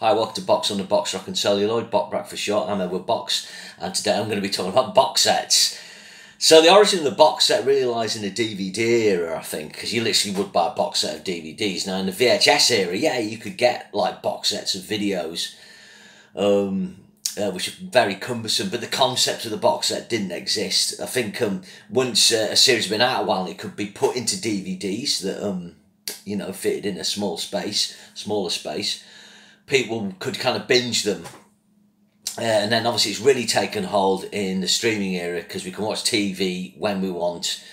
Hi, welcome to Box on the Box Rock and Celluloid, Bok for short. I'm Edward Box, and today I'm going to be talking about box sets. So the origin of the box set really lies in the DVD era, I think, because you literally would buy a box set of DVDs. Now in the VHS era, yeah, you could get like box sets of videos, which are very cumbersome, but the concept of the box set didn't exist. I think once a series had been out a while, it could be put into DVDs that fitted in a smaller space. People could kind of binge them. And then obviously it's really taken hold in the streaming era because we can watch TV when we want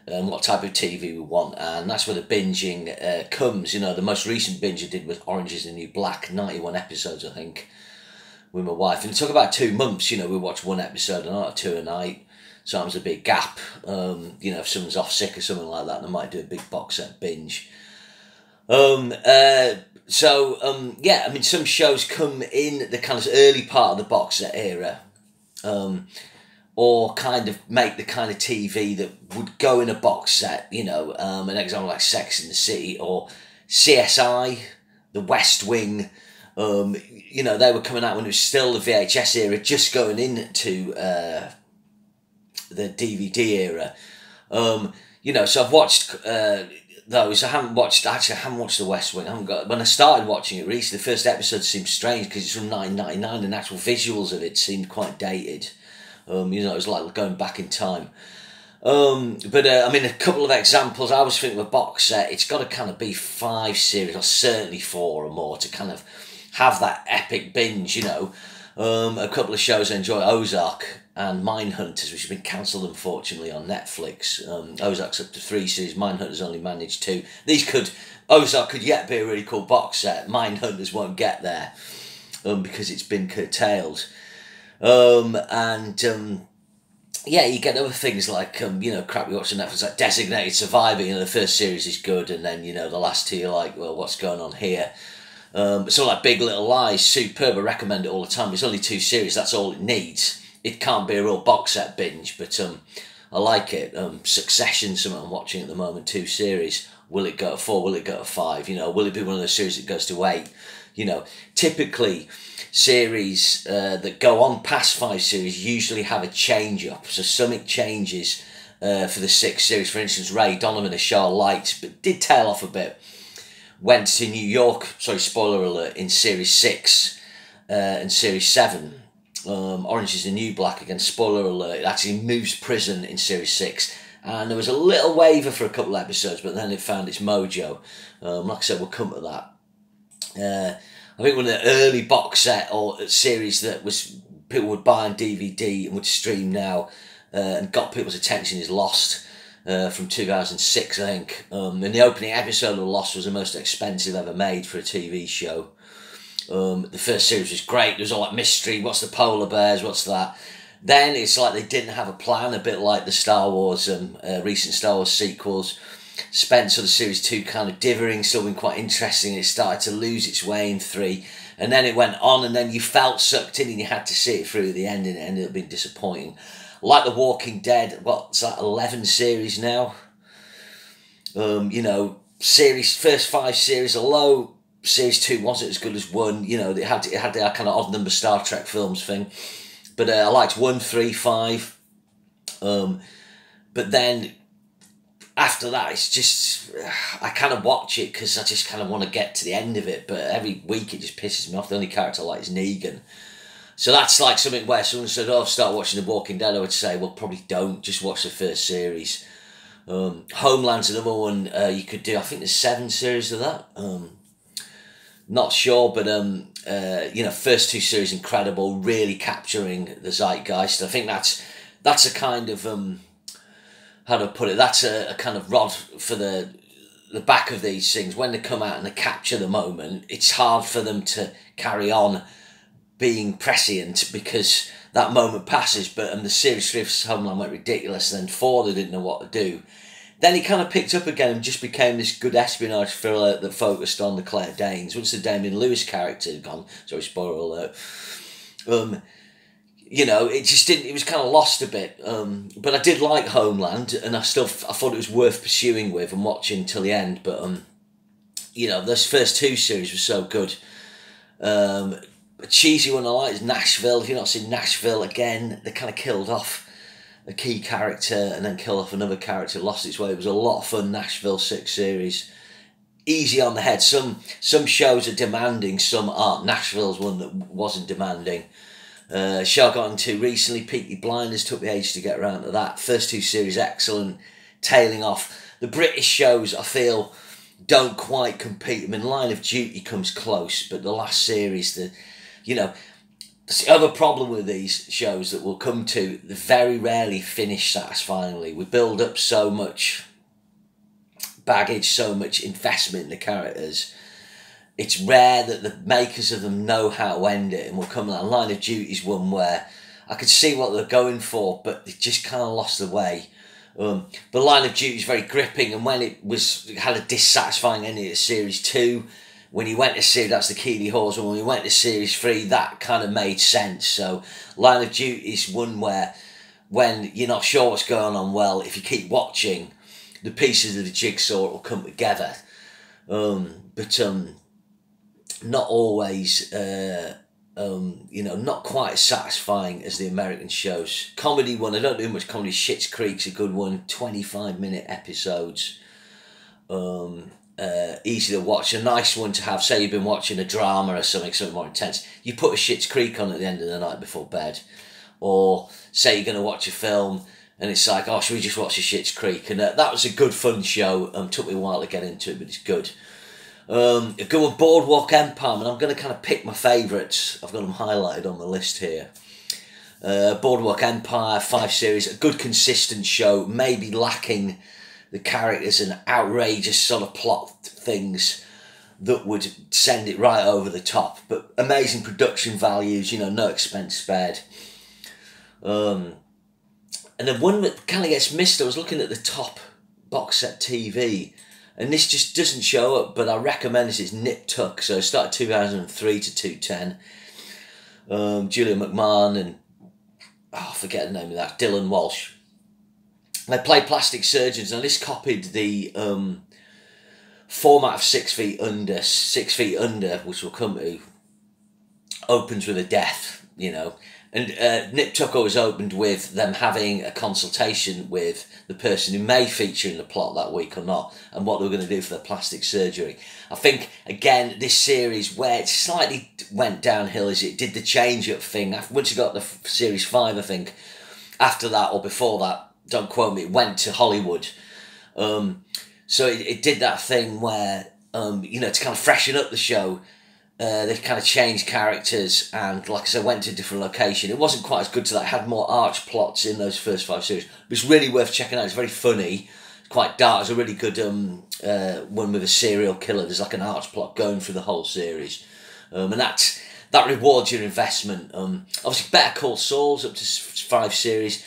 and what type of TV we want, and that's where the binging comes. You know, the most recent binge I did was Orange is the New Black, 91 episodes I think, with my wife, and it took about 2 months. You know, we watched one episode a night, 2 a night. Sometimes a big gap. If someone's off sick or something like that, they might do a big box set binge. Some shows come in the kind of early part of the box set era, or kind of make the kind of TV that would go in a box set, an example like Sex and the City or CSI, The West Wing, they were coming out when it was still the VHS era, just going into the DVD era. So I've watched those. I haven't watched The West Wing. When I started watching it recently, the first episode seemed strange because it's from 1999 and the actual visuals of it seemed quite dated. It was like going back in time. A couple of examples. I was thinking of a box set, it's got to kind of be 5 series, or certainly 4 or more, to kind of have that epic binge, A couple of shows I enjoy, Ozark and Mindhunters, which have been cancelled unfortunately on Netflix. Ozark's up to 3 series, Mindhunters only managed 2. Ozark could yet be a really cool box set. Mindhunters won't get there because it's been curtailed. You get other things like, crap we watch on Netflix, like Designated Survivor. The first series is good, and then, the last 2 you're like, well, what's going on here? So like Big Little Lies, superb, I recommend it all the time. It's only 2 series, that's all it needs. It can't be a real box set binge, but I like it. Succession, something I'm watching at the moment, 2 series. Will it go to 4? Will it go to 5? Will it be one of those series that goes to 8? Typically series that go on past 5 series usually have a change up. So something changes for the 6th series. For instance, Ray Donovan of Shah Light, but did tail off a bit. Went to New York, spoiler alert, in series 6 and series 7. Orange is the New Black, again, spoiler alert, it actually moves prison in series 6. And there was a little waver for a couple of episodes, but then it found its mojo. Like I said, we'll come to that. I think one of the early box set or series that was people would buy on DVD and would stream now and got people's attention is Lost. From 2006, I think. And the opening episode of Lost was the most expensive ever made for a TV show. The first series was great. There was all like mystery. What's the polar bears? What's that? Then it's like they didn't have a plan, a bit like the Star Wars, recent Star Wars sequels. Spent sort of series 2 kind of dithering, still been quite interesting. It started to lose its way in 3. And then it went on, and then you felt sucked in and you had to see it through to the end, and it ended up being disappointing. Like The Walking Dead, what's that, 11 series now? First 5 series are low. Series 2 wasn't as good as 1. It had that kind of odd number Star Trek films thing. But I liked 1, 3, 5. But then after that, it's just, I kind of watch it because I just kind of want to get to the end of it. But every week it just pisses me off. The only character I like is Negan. So that's like something where someone said, oh, start watching The Walking Dead. I would say, well, probably don't. Just watch the first series. Homeland's another one you could do. I think there's 7 series of that. Not sure, but, first 2 series incredible, really capturing the zeitgeist. I think that's a kind of, how do I put it? That's a kind of rod for the back of these things. When they come out and they capture the moment, it's hard for them to carry on being prescient because that moment passes. But the series 3 of Homeland went ridiculous, and then 4 they didn't know what to do. Then he kind of picked up again and just became this good espionage thriller that focused on the Claire Danes. Once the Damien Lewis character had gone, sorry, spoiler alert, it just didn't, it was kind of lost a bit. But I did like Homeland, and I thought it was worth pursuing with and watching till the end. But, those first 2 series were so good. A cheesy one I like is Nashville. If you've not seen Nashville, again, they kind of killed off a key character and then killed off another character, lost its way. It was a lot of fun. Nashville 6 series. Easy on the head. Some shows are demanding, some aren't. Nashville's one that wasn't demanding. Show I got into recently, Peaky Blinders, took me ages to get around to that. First 2 series, excellent. Tailing off. The British shows, I feel, don't quite compete. I mean, Line of Duty comes close, but the last series, the other problem with these shows that we'll come to, they very rarely finish satisfyingly. We build up so much baggage, so much investment in the characters. It's rare that the makers of them know how to end it, and we'll come down. Line of Duty's one where I could see what they're going for, but they just kind of lost the way. But Line of Duty is very gripping, and when it had a dissatisfying ending at Series 2, when he went to Series, that's the Keeley Hawes, and when he went to Series 3, that kind of made sense. So Line of Duty is one where, when you're not sure what's going on, well, if you keep watching, the pieces of the jigsaw will come together. But not always, not quite as satisfying as the American shows. Comedy one, I don't do much comedy. Schitt's Creek's a good one, 25-minute episodes. Easy to watch, a nice one to have. Say you've been watching a drama or something more intense, you put a Schitt's Creek on at the end of the night before bed. Or say you're going to watch a film and it's like, oh, should we just watch a Schitt's Creek? And that was a good fun show. Took me a while to get into it, but it's good. A good one, Boardwalk Empire, and I'm going to kind of pick my favourites. I've got them highlighted on the list here. Boardwalk Empire, 5 series, a good consistent show, maybe lacking the characters and outrageous sort of plot things that would send it right over the top, but amazing production values, no expense spared. And then one that kind of gets missed, I was looking at the top box set TV, and this just doesn't show up, but I recommend this. It's Nip Tuck. So it started 2003 to 2010. Julia McMahon and, I forget the name of that, Dylan Walsh. They play plastic surgeons. Now this copied the format of 6 Feet Under. 6 Feet Under, which we'll come to, opens with a death, And Nip Tuck always opened with them having a consultation with the person who may feature in the plot that week or not, and what they were going to do for their plastic surgery. I think, again, this series, where it slightly went downhill, is it did the change-up thing. Once you got the Series 5, I think, after that or before that, don't quote me, it went to Hollywood. So it did that thing where, to kind of freshen up the show, they kind of changed characters and, like I said, went to a different location. It wasn't quite as good to that. It had more arch plots in those first 5 series. But it's really worth checking out. It's very funny. It's quite dark. It's a really good one with a serial killer. There's like an arch plot going through the whole series. And that rewards your investment. Obviously, Better Call Saul's up to 5 series.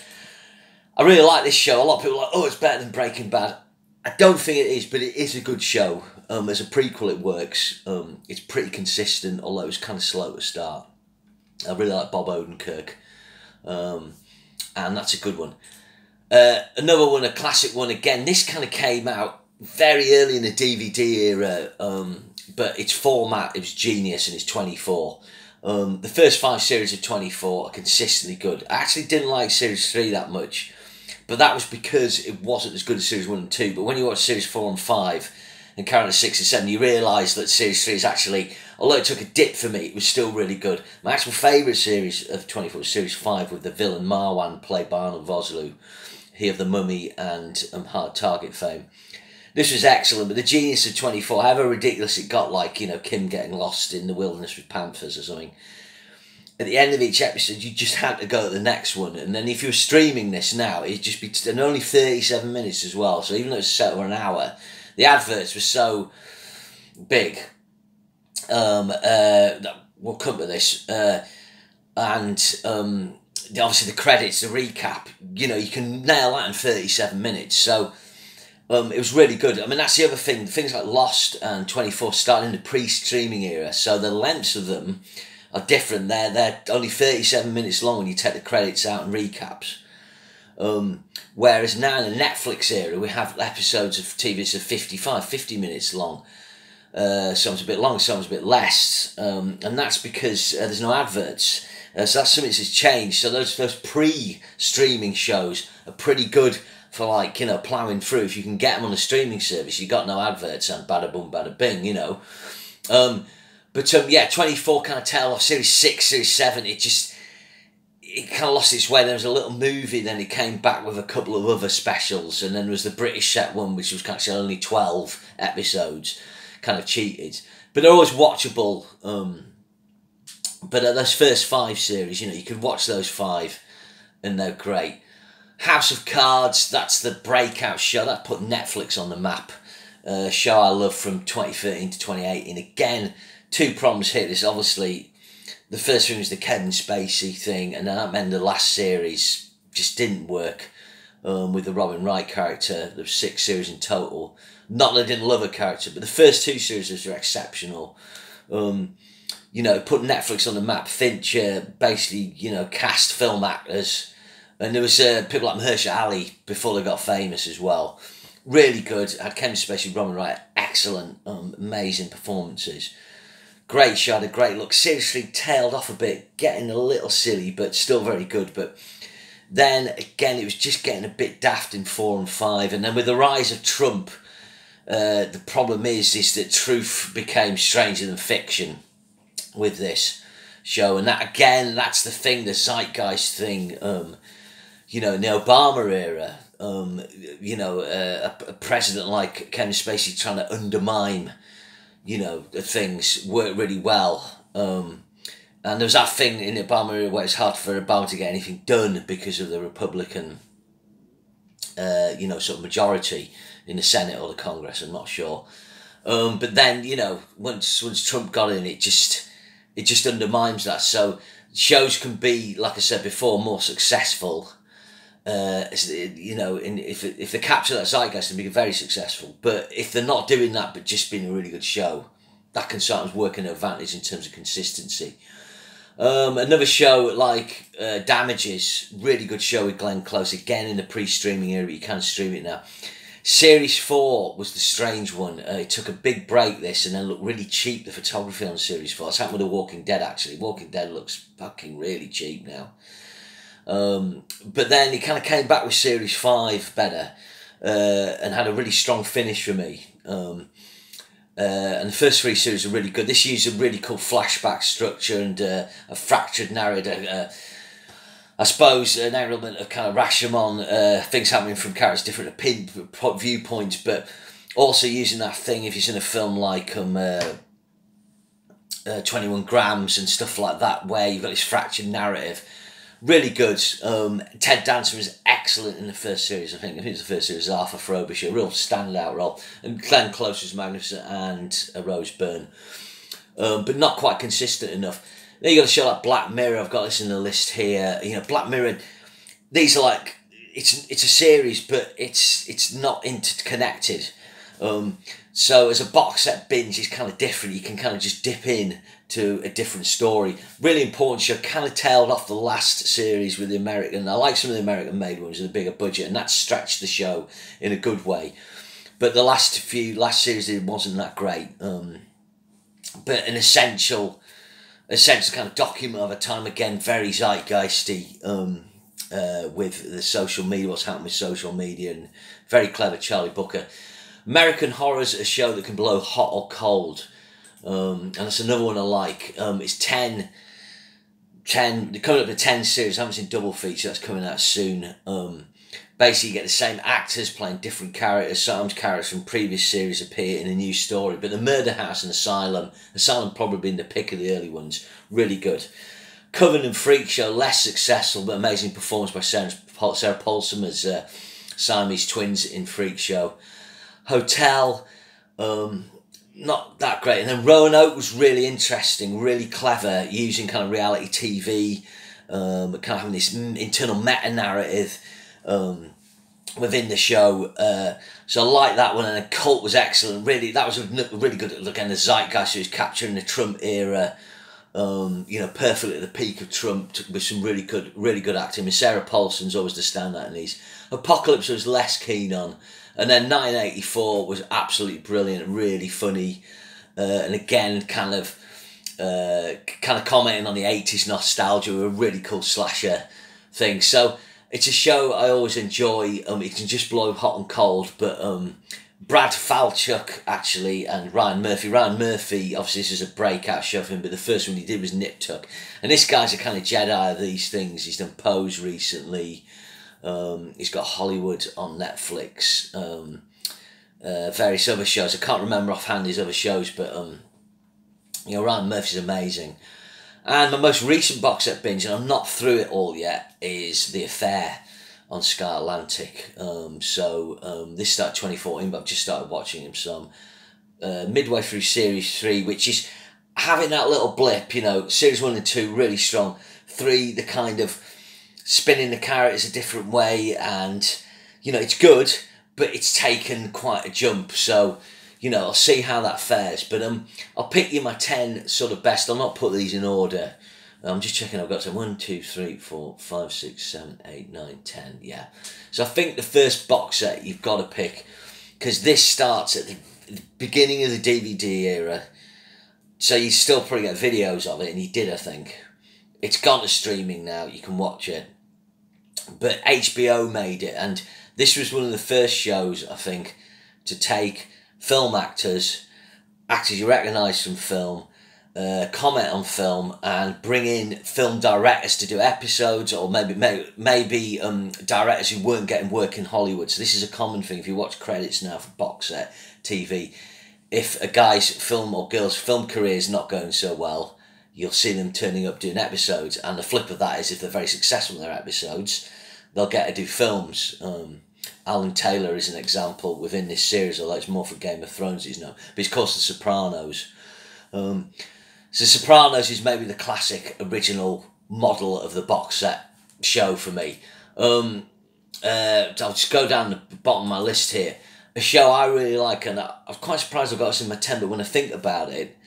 I really like this show. A lot of people are like, oh, it's better than Breaking Bad. I don't think it is, but it is a good show. As a prequel, it works. It's pretty consistent, although it's kind of slow to start. I really like Bob Odenkirk. And that's a good one. Another one, a classic one. Again, this kind of came out very early in the DVD era, but its format, it was genius, and it's 24. The first 5 series of 24 are consistently good. I actually didn't like Series 3 that much, but that was because it wasn't as good as Series 1 and 2. But when you watch Series 4 and 5 and currently 6 and 7, you realise that Series 3 is actually, although it took a dip for me, it was still really good. My actual favourite series of 24 was Series 5 with the villain Marwan, played by Arnold Vosloo, he of The Mummy and Hard Target fame. This was excellent, but the genius of 24, however ridiculous it got, like, Kim getting lost in the wilderness with panthers or something, at the end of each episode, you just had to go to the next one. And then if you were streaming this now, it'd just be, and only 37 minutes as well, so even though it's set over an hour, the adverts were so big. We'll come to this. Obviously the credits, the recap, you can nail that in 37 minutes. So it was really good. I mean, that's the other thing. Things like Lost and 24 started in the pre-streaming era, so the lengths of them are different. They're only 37 minutes long when you take the credits out and recaps. Whereas now in the Netflix era, we have episodes of TV that are 50 minutes long. Some's a bit long, some's a bit less, and that's because there's no adverts. So that's something that's changed. So those pre-streaming shows are pretty good for, like, you know, ploughing through. If you can get them on a streaming service, you got no adverts, and bada boom, bada bing, you know. Yeah, 24 kind of tailed off. Series 6, Series 7, it kind of lost its way. There was a little movie, then it came back with a couple of other specials, and then there was the British set one, which was actually only 12 episodes, kind of cheated. But they're always watchable. But those first 5 series, you know, you could watch those 5, and they're great. House of Cards, that's the breakout show. That put Netflix on the map. Show I love from 2013 to 2018. Again, 2 problems here. There's obviously, the first thing was the Kevin Spacey thing, and then that meant the last series just didn't work with the Robin Wright character. There were 6 series in total. Not that I didn't love a character, but the first 2 series were exceptional. You know, put Netflix on the map. Fincher basically, you know, cast film actors. And there was people like Mahershala Ali before they got famous as well. Really good. Had Kevin Spacey, Robin Wright, excellent, amazing performances. Great show, had a great look. Seriously tailed off a bit, getting a little silly, but still very good. But then, again, it was just getting a bit daft in 4 and 5. And then with the rise of Trump, the problem is that truth became stranger than fiction with this show. And that, again, that's the thing, the zeitgeist thing. You know, in the Obama era, you know, a president like Kevin Spacey trying to undermine, you know, things worked really well. And there was that thing in the Obama era where it's hard for Obama to get anything done because of the Republican, you know, sort of majority in the Senate or the Congress, I'm not sure. But then, you know, once Trump got in, it just undermines that. So shows can be, like I said before, more successful. You know, if they capture that zeitgeist, they can be very successful. But if they're not doing that, but just being a really good show, that can sometimes work an advantage in terms of consistency. Another show like Damages, really good show with Glenn Close, again in the pre-streaming era, but you can stream it now. Series 4 was the strange one. It took a big break, this, and then looked really cheap, the photography on Series 4. It's happened with The Walking Dead, actually. Walking Dead looks fucking really cheap now. But then he kind of came back with Series 5 better, and had a really strong finish for me. And the first 3 series are really good. This used a really cool flashback structure and a fractured narrative. I suppose an element of kind of Rashomon, things happening from characters, different viewpoints, but also using that thing, if you've seen a film like 21 Grams and stuff like that, where you've got this fractured narrative. Really good. Ted Danson was excellent in the first series. I think the first series was Arthur Frobisher, a real standout role. And Glenn Close was magnificent, and Rose Byrne. But not quite consistent enough. Then you got a show like Black Mirror. I've got this in the list here. You know, Black Mirror. These are like, it's a series, but it's not interconnected. So as a box set binge, it's kind of different. You can kind of just dip in to a different story. Really important show. Kind of tailed off the last series with the American. I like some of the American made ones with a bigger budget, and that stretched the show in a good way. But the last series it wasn't that great. But an essential kind of document of a time, again, very zeitgeisty, with the social media, what's happened with social media, and very clever Charlie Booker. American Horror's a show that can blow hot or cold. And that's another one I like. It's 10, coming up to 10 series. I haven't seen double feature, that's coming out soon. Basically you get the same actors playing different characters. Sometimes characters from previous series appear in a new story. But the Murder House and Asylum probably been the pick of the early ones. Really good. Coven and Freak Show, less successful, but amazing performance by Sarah Paulson as Siamese twins in Freak Show. Hotel, not that great. And then Roanoke was really interesting, really clever, using kind of reality TV, kind of having this internal meta-narrative within the show. So I like that one. And the Cult was excellent. Really, that was a really good look at the zeitgeist who was capturing the Trump era, you know, perfectly at the peak of Trump, with some really good acting. And Sarah Paulson's always the standout in these. Apocalypse I was less keen on. And then 1984 was absolutely brilliant, really funny. and again kind of commenting on the 80s nostalgia with a really cool slasher thing. So it's a show I always enjoy. It can just blow hot and cold, but Brad Falchuk actually and Ryan Murphy. Ryan Murphy, obviously this is a breakout show for him, but the first one he did was Nip Tuck. And this guy's a kind of Jedi of these things. He's done Pose recently. He's got Hollywood on Netflix. Various other shows. I can't remember offhand his other shows, but Ryan Murphy's amazing. And my most recent box set binge, and I'm not through it all yet, is The Affair on Sky Atlantic. This started 2014, but I've just started watching him. So I'm midway through series 3, which is having that little blip, series 1 and 2 really strong. 3, the kind of spinning the characters a different way, and it's good, but it's taken quite a jump. So I'll see how that fares, but I'll pick you my 10 sort of best. I'll not put these in order. I'm just checking. I've got to 1, 2, 3, 4, 5, 6, 7, 8, 9, 10. Yeah. So I think the first box set you've got to pick, because this starts at the beginning of the DVD era. So you still probably get videos of it, and you did, I think. It's gone to streaming now. You can watch it. But HBO made it, and this was one of the first shows, I think, to take film actors you recognise from film, comment on film, and bring in film directors to do episodes, or maybe directors who weren't getting work in Hollywood. So this is a common thing. If you watch credits now for box set TV, if a guy's film or girl's film career is not going so well, you'll see them turning up doing episodes. And the flip of that is, if they're very successful in their episodes, they'll get to do films. Alan Taylor is an example within this series, although it's more for Game of Thrones, but it's called The Sopranos. So The Sopranos is maybe the classic original model of the box set show for me. I'll just go down the bottom of my list here. A show I really like, and I'm quite surprised I've got this in my 10, but when I think about it,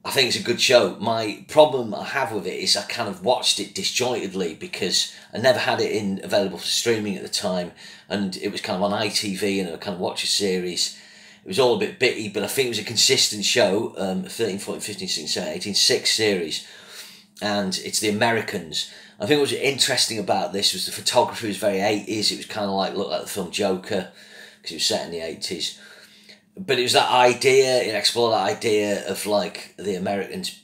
I think it's a good show. My problem I have with it is I kind of watched it disjointedly, because I never had it available for streaming at the time, and it was kind of on ITV, and I kind of watched a series. It was all a bit bitty, but I think it was a consistent show, 13, 14, 15, 16, 17, 18, 6 series, and it's The Americans. I think what was interesting about this was the photography was very 80s. It was kind of looked like the film Joker, because it was set in the 80s. But it was that idea, it explored that idea of the Americans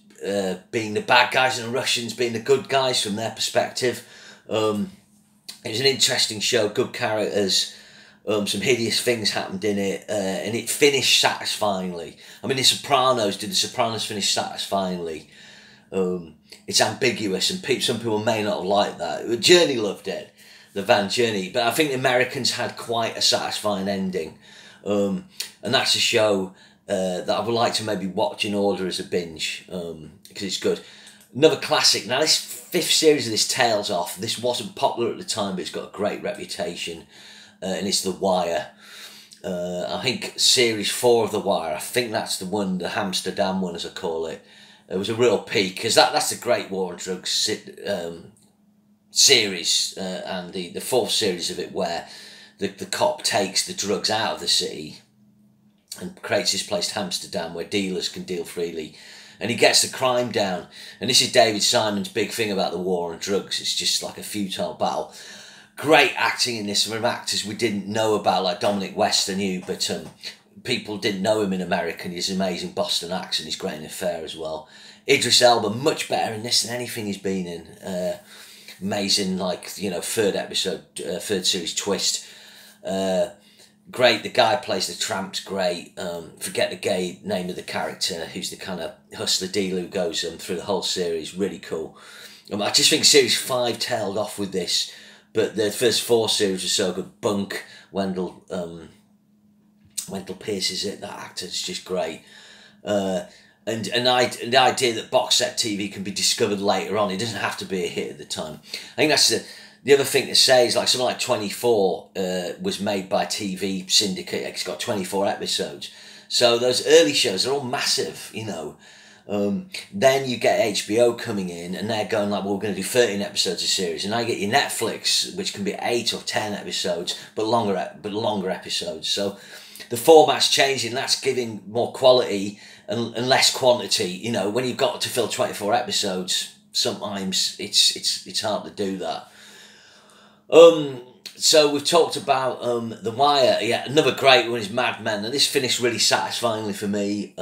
being the bad guys and the Russians being the good guys from their perspective. It was an interesting show, good characters, some hideous things happened in it, and it finished satisfyingly. I mean, did The Sopranos finish satisfyingly? It's ambiguous, and some people may not have liked that. Journey loved it, the Van Journey, but I think The Americans had quite a satisfying ending. And that's a show that I would like to maybe watch in order as a binge, because it's good. Another classic. Now, this 5th series of this tails off. This wasn't popular at the time, but it's got a great reputation, and it's The Wire. I think series 4 of The Wire, I think that's the one, the Amsterdam one as I call it. It was a real peak, because that's a great war on drugs series, and the 4th series of it, where the cop takes the drugs out of the city and creates this place, Amsterdam, where dealers can deal freely, and he gets the crime down. And this is David Simon's big thing about the war on drugs. It's just like a futile battle. Great acting in this from actors we didn't know about, like Dominic West I knew, but people didn't know him in America, and he's an amazing Boston accent. He's great in Affair as well. Idris Elba, much better in this than anything he's been in. Amazing, 3rd series twist. Great, the guy plays the tramp's great. Forget the gay name of the character, who's the kind of hustler dealer who goes through the whole series. Really cool. I just think series 5 tailed off with this, but the first 4 series were so good. Bunk, Wendell Pierce is it, that actor's just great. And the idea that box set TV can be discovered later on, it doesn't have to be a hit at the time. I think that's the other thing to say is, something like 24 was made by TV Syndicate. It's got 24 episodes. So those early shows are all massive, Then you get HBO coming in, and they're going we're going to do 13 episodes a series. And I get your Netflix, which can be 8 or 10 episodes, but longer episodes. So the format's changing. That's giving more quality and less quantity. You know, when you've got to fill 24 episodes, sometimes it's hard to do that. So we've talked about The Wire. Yeah, another great one is Mad Men, and this finished really satisfyingly for me.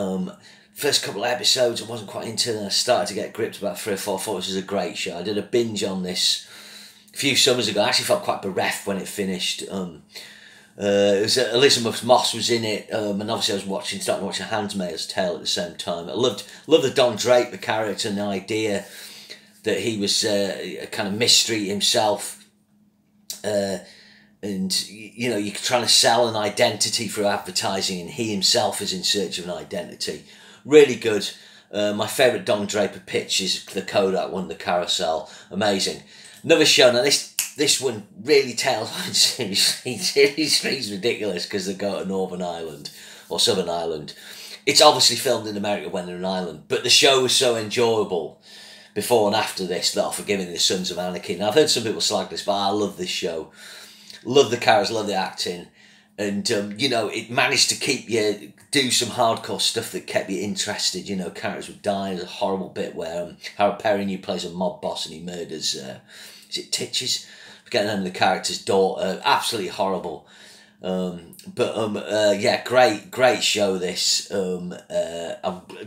First couple of episodes I wasn't quite into, and I started to get gripped about 3 or 4. I thought this was a great show. I did a binge on this a few summers ago. I actually felt quite bereft when it finished. It was Elizabeth Moss was in it, and obviously I was starting to watch A Handmaid's Tale at the same time. I loved the Don Draper character and the idea that he was a kind of mystery himself. And you know, you're trying to sell an identity through advertising, and he himself is in search of an identity. Really good. My favourite Don Draper pitch is the Kodak one, the Carousel. Amazing. Another show. Now this one really tails on series 3 is ridiculous because they go to Northern Ireland or Southern Ireland. It's obviously filmed in America when they're in Ireland, but the show was so enjoyable before and after this that I'll forgive the Sons of Anarchy. Now I've heard some people slag this, but I love this show. Love the characters, love the acting, and you know, it managed to keep you do some hardcore stuff that kept you interested. You know, characters would die. There's a horrible bit where Harold Perrineau plays a mob boss and he murders is it Titches? Forgetting the name of the character's daughter. Absolutely horrible. Yeah, great show this.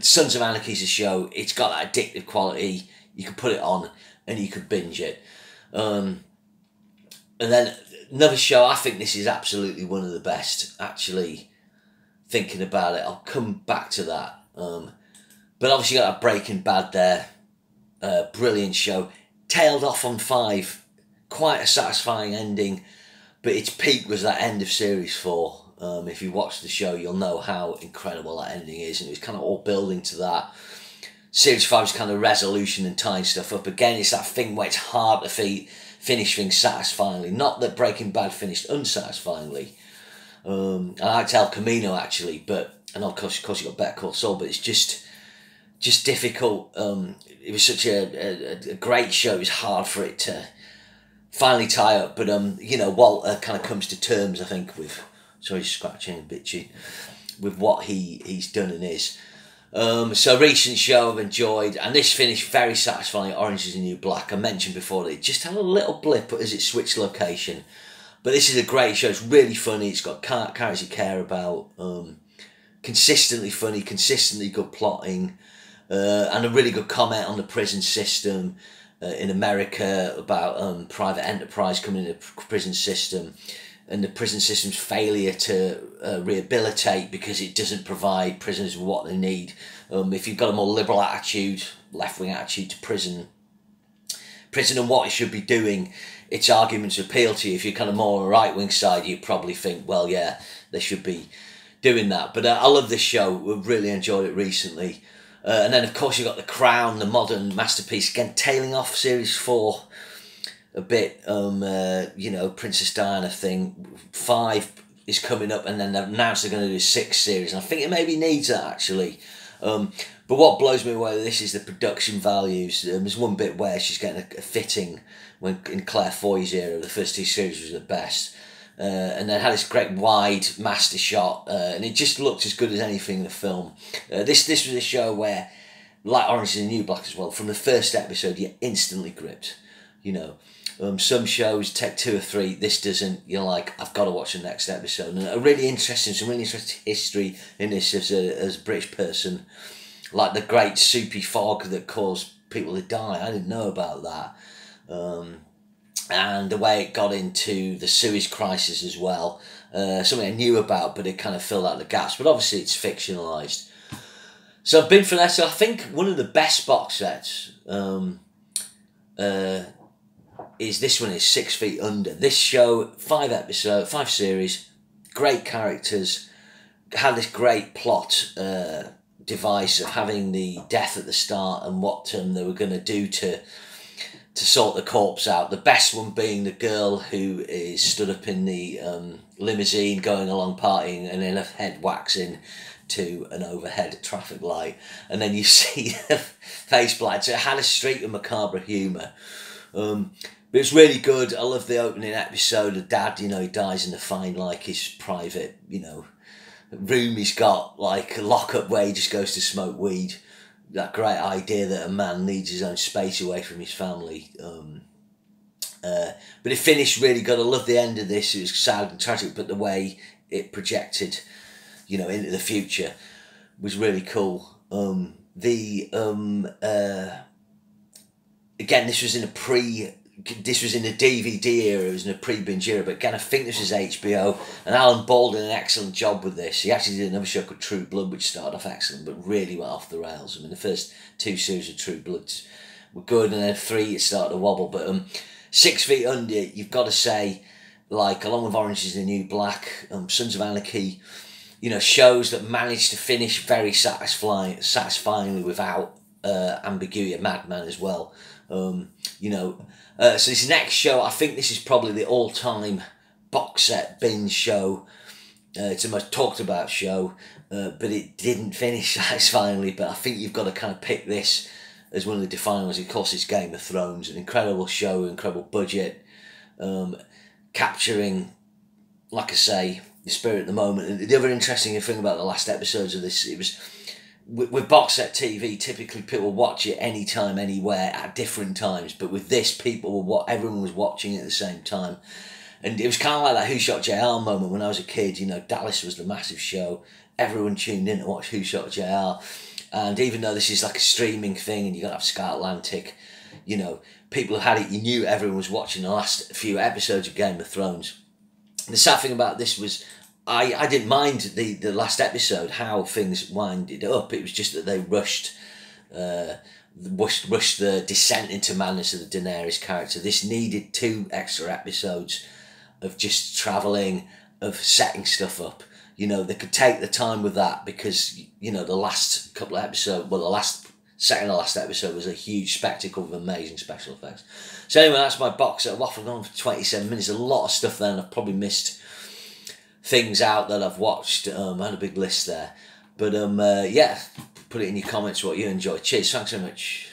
Sons of Anarchy is a show. It's got that addictive quality. You can put it on and you could binge it. And then another show, I think this is absolutely one of the best, actually, thinking about it. I'll come back to that. But obviously you got that Breaking Bad there. Brilliant show. Tailed off on 5. Quite a satisfying ending. But its peak was that end of series 4. If you watch the show, you'll know how incredible that ending is. And it was kind of all building to that. Series 5 is kind of resolution and tying stuff up. Again, it's that thing where it's hard to finish things satisfyingly. Not that Breaking Bad finished unsatisfyingly. I liked El Camino, actually. And of course you got Better Call Saul. But it's just difficult. It was such a great show. It was hard for it to finally tie up, but you know, Walter kind of comes to terms, I think, with scratching and bitching with what he's done and is. So recent show I've enjoyed, and this finished very satisfying. Orange is the New Black. I mentioned before that it just had a little blip as it switched location, but this is a great show. It's really funny. It's got characters you care about. Consistently funny, consistently good plotting, and a really good comment on the prison system. In America about private enterprise coming into the prison system and the prison system's failure to rehabilitate because it doesn't provide prisoners with what they need. If you've got a more liberal attitude, left-wing attitude to prison and what it should be doing, its arguments appeal to you. If you're kind of more on the right-wing side, you probably think, well, yeah, they should be doing that. But I love this show. We've really enjoyed it recently. And then, of course, you've got The Crown, the modern masterpiece. Again, tailing off Series 4 a bit. You know, Princess Diana thing. 5 is coming up, and then they've announced they're going to do a 6th series. And I think it maybe needs that, actually. But what blows me away with this is the production values. There's one bit where she's getting a fitting when in Claire Foy's era. The first 2 series was the best. And then had this great wide master shot, and it just looked as good as anything in the film. This was a show where, like Orange is the New Black as well, from the first episode you're instantly gripped. You know, some shows take 2 or 3. This doesn't. You're like, I've got to watch the next episode. And some really interesting history in this as a British person, like the great soupy fog that caused people to die. I didn't know about that. And the way it got into the Suez crisis as well. Something I knew about, but it kind of filled out the gaps. But obviously it's fictionalised. So I've been for that. So I think one of the best box sets is this one, is 6 Feet Under. This show, 5 series, great characters, had this great plot device of having the death at the start and what they were going to do to sort the corpse out. The best one being the girl who is stood up in the limousine going along partying, and then her head whacks in to an overhead traffic light, and then you see the face blind. So it had a streak of macabre humour. But it's really good. I love the opening episode. The dad, you know, he dies in the fine, like his private, you know, room he's got, like a lock-up where he just goes to smoke weed. That great idea that a man needs his own space away from his family. But it finished really good. I love the end of this. It was sad and tragic, but the way it projected, into the future was really cool. Again, this was in a DVD era. It was in a pre-binge era. But again, I think this was HBO, and Alan Ball did an excellent job with this. He actually did another show called True Blood, which started off excellent, but really went off the rails. I mean, the first 2 series of True Blood were good, and then 3 it started to wobble. But 6 Feet Under, you've got to say, like along with Orange Is the New Black, Sons of Anarchy, shows that managed to finish very satisfyingly without ambiguity. Mad Men as well. So this next show, I think this is probably the all-time box set binge show. It's the most talked about show, but it didn't finish satisfyingly. But I think you've got to kind of pick this as one of the defining ones. Of course, it's Game of Thrones, an incredible show, incredible budget, capturing, like I say, the spirit at the moment. And the other interesting thing about the last episodes of this, it was with box set TV, typically people watch it anytime, anywhere, at different times. But with this, everyone was watching it at the same time. And it was kind of like that Who Shot JR moment when I was a kid. Dallas was the massive show. Everyone tuned in to watch Who Shot JR. And even though this is like a streaming thing and you got to have Sky Atlantic, people who had it, you knew everyone was watching the last few episodes of Game of Thrones. The sad thing about this was I didn't mind the last episode, how things winded up. It was just that they rushed the descent into madness of the Daenerys character. This needed 2 extra episodes of just travelling, of setting stuff up. They could take the time with that because, the last couple of episodes, well, the second to last episode was a huge spectacle with amazing special effects. So anyway, that's my box set. I've waffled on for 27 minutes. A lot of stuff there, and I've probably missed things out that I've watched. I had a big list there. But yeah, put it in your comments what you enjoyed. Cheers, thanks so much.